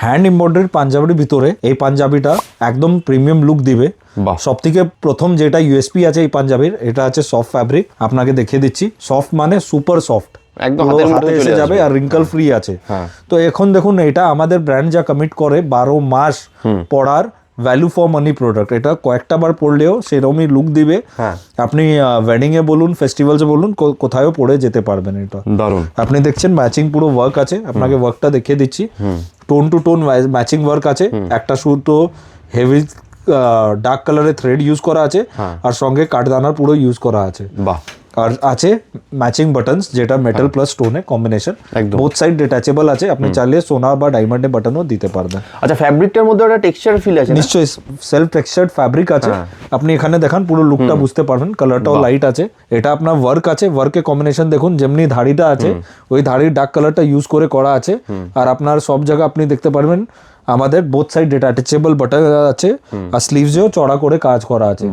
Hand embroidery পাঞ্জাবির ভিতরে এই পাঞ্জাবিটা একদম প্রিমিয়াম লুক দিবে। সব থেকে প্রথম যেটা ইউএসপি আছে এই পাঞ্জাবির, এটা আছে সফট ফ্যাব্রিক। আপনাকে দেখিয়ে দিচ্ছি, সফট মানে সুপার সফট, একদম হাতে এসে যাবে আর রিঙ্কল ফ্রি আছে। তো এখন দেখুন, এটা আমাদের ব্র্যান্ড যা কমিট করে 12 মাস পড়ার ভ্যালু ফর মানি প্রোডাক্ট। এটা কয়েকটা বার পড়লেও সেরকমই লুক দিবে। আপনি ওয়েডিং এ বলুন, ফেস্টিভ্যালসে বলুন, কোথায়ও পড়ে যেতে পারবেন। এটা দারুণ। আপনি দেখছেন ম্যাচিং পুরো ওয়ার্ক আছে, আপনাকে ওয়ার্কটা দেখিয়ে দিচ্ছি। Tone to tone matching work আছে। একটা শুধু হেভি ডার্ক কালারের থ্রেড ইউজ করা আছে, আর সঙ্গে কাঠদানার পুরো ইউজ করা আছে। বাহ। আর আছে ম্যাচিং বাটনস, যেটা মেটাল প্লাস স্টোনে কম্বিনেশন, বোথ সাইড ডিটাচেবল আছে। আপনি চাইলে সোনা বা ডায়মন্ডে বাটনও দিতে পারবেন। আচ্ছা, ফ্যাব্রিকটার মধ্যে একটা টেক্সচার ফিল আছে? নিশ্চয়ই, সেলফ টেক্সচার্ড ফ্যাব্রিক আছে। আপনি এখানে দেখান, পুরো লুকটা বুঝতে পারবেন। কালারটাও লাইট আছে। এটা আপনার ওয়ার্ক আছে, ওয়ার্কের কম্বিনেশন দেখুন, যেমনি ধাড়িটা আছে ওই ধাড়ির ডার্ক কালারটা ইউজ করে করা আছে। আর আপনার সব জায়গা আপনি দেখতে পারবেন আমাদের বোথ সাইড ডিটাচেবল বাটন আছে, আর স্লিভসেও চড়া করে কাজ করা আছে।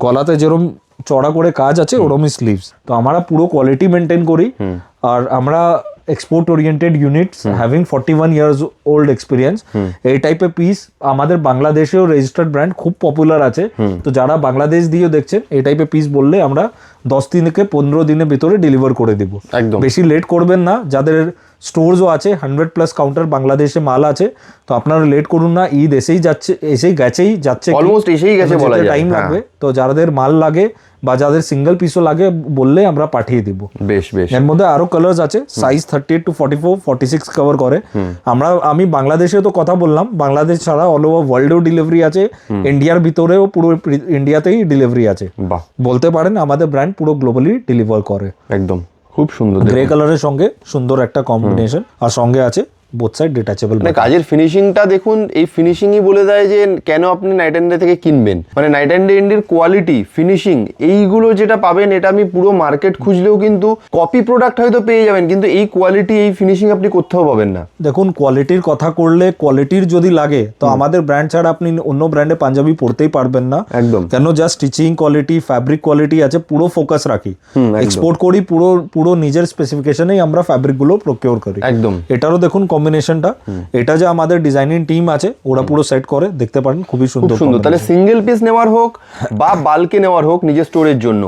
গলাতে যেরকম চড়া করে কাজ আছে ওরমই স্লিভস। তো আমরা পুরো কোয়ালিটি মেনটেন করি, আর আমরা export oriented units having 41 years old experience. এই টাইপের পিস আমাদের বাংলাদেশেও রেজিস্টার্ড ব্র্যান্ড খুব পপুলার আছে। তো যারা বাংলাদেশ দিয়েও দেখছেন, এই টাইপের পিস বললে আমরা 10 থেকে 15 দিনের ভিতরে ডেলিভার করে দিব। একদম বেশি লেট করবেন না। যাদের স্টোরসও আছে, 100+ কাউন্টার বাংলাদেশে মাল আছে, তো আপনারা লেট করুন না। ঈদ এসেই যাচ্ছে, অলমোস্ট এসেই গেছে, বলা যায় টাইম লাগবে। তো যাদের মাল লাগে বা যাদের সিঙ্গেল পিসও লাগে বললে আমরা পাঠিয়ে দিব। বেশ বেশ। এর মধ্যে আরো কালার্স আছে, সাইজ 38 to 44, 46 কভার করে। আমি বাংলাদেশে তো কথা বললাম, বাংলাদেশ ছাড়া অল ওভার ওয়ার্ল্ডেও ডেলিভারি আছে, ইন্ডিয়ার ভিতরেও পুরো ইন্ডিয়াতেই ডেলিভারি আছে। বলতে পারেন আমাদের ব্র্যান্ড পুরো গ্লোবালি ডেলিভার করে। একদম খুব সুন্দর। গ্রে কালারের সঙ্গে সুন্দর একটা কম্বিনেশন, আর সঙ্গে আছে বোথ সাইড ডিটাচেবল। মানে কাজের ফিনিশিংটা দেখুন, এই ফিনিশিংই বলে দেয় যে কেন আপনি নাইট অ্যান্ড ডে থেকে কিনবেন। মানে নাইট অ্যান্ড ডে ইন্ডির কোয়ালিটি, ফিনিশিং, এইগুলো যেটা পাবেন, এটা আমি পুরো মার্কেট খুঁজলেও কিন্তু কপি প্রোডাক্ট হয়তো পেয়ে যাবেন, কিন্তু এই কোয়ালিটি, এই ফিনিশিং আপনি কোথাও পাবেন না। দেখুন, কোয়ালিটির কথা করলে, কোয়ালিটির যদি লাগে তো আমাদের ব্র্যান্ড ছাড়া আপনি অন্য ব্র্যান্ডে পাঞ্জাবি পড়তেই পারবেন না। একদম। কেন, যা স্টিচিং কোয়ালিটি, ফ্যাব্রিক কোয়ালিটি আছে, পুরো ফোকাস রাখি। এক্সপোর্ট করি, পুরো নিজের স্পেসিফিকেশনেই আমরা ফ্যাব্রিকগুলো প্রকিউর করি। একদম। এটারও দেখুন কম্বিনেশনটা, এটা যে আমাদের ডিজাইনিং টিম আছে ওরা পুরো সেট করে, দেখতে পারেন খুবই সুন্দর। তাহলে সিঙ্গেল পিস নেওয়ার হোক বা বাল্কে নেওয়ার হোক নিজের স্টোরের জন্য,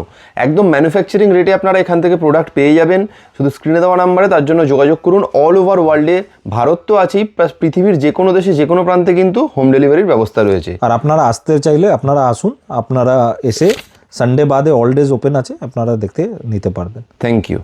একদম ম্যানুফ্যাকচারিং রেটে আপনারা এখান থেকে প্রোডাক্ট পেয়ে যাবেন। শুধু স্ক্রিনে দেওয়া নাম্বারে তার জন্য যোগাযোগ করুন। অল ওভার ওয়ার্ল্ডে, ভারত তো আছেই, প্লাস পৃথিবীর যে কোনো দেশে যে কোনো প্রান্তে কিন্তু হোম ডেলিভারির ব্যবস্থা রয়েছে। আর আপনারা আসতে চাইলে আপনারা আসুন, আপনারা এসে সানডে বাদে অল ডেজ ওপেন আছে, আপনারা দেখতে নিতে পারবেন। Thank you.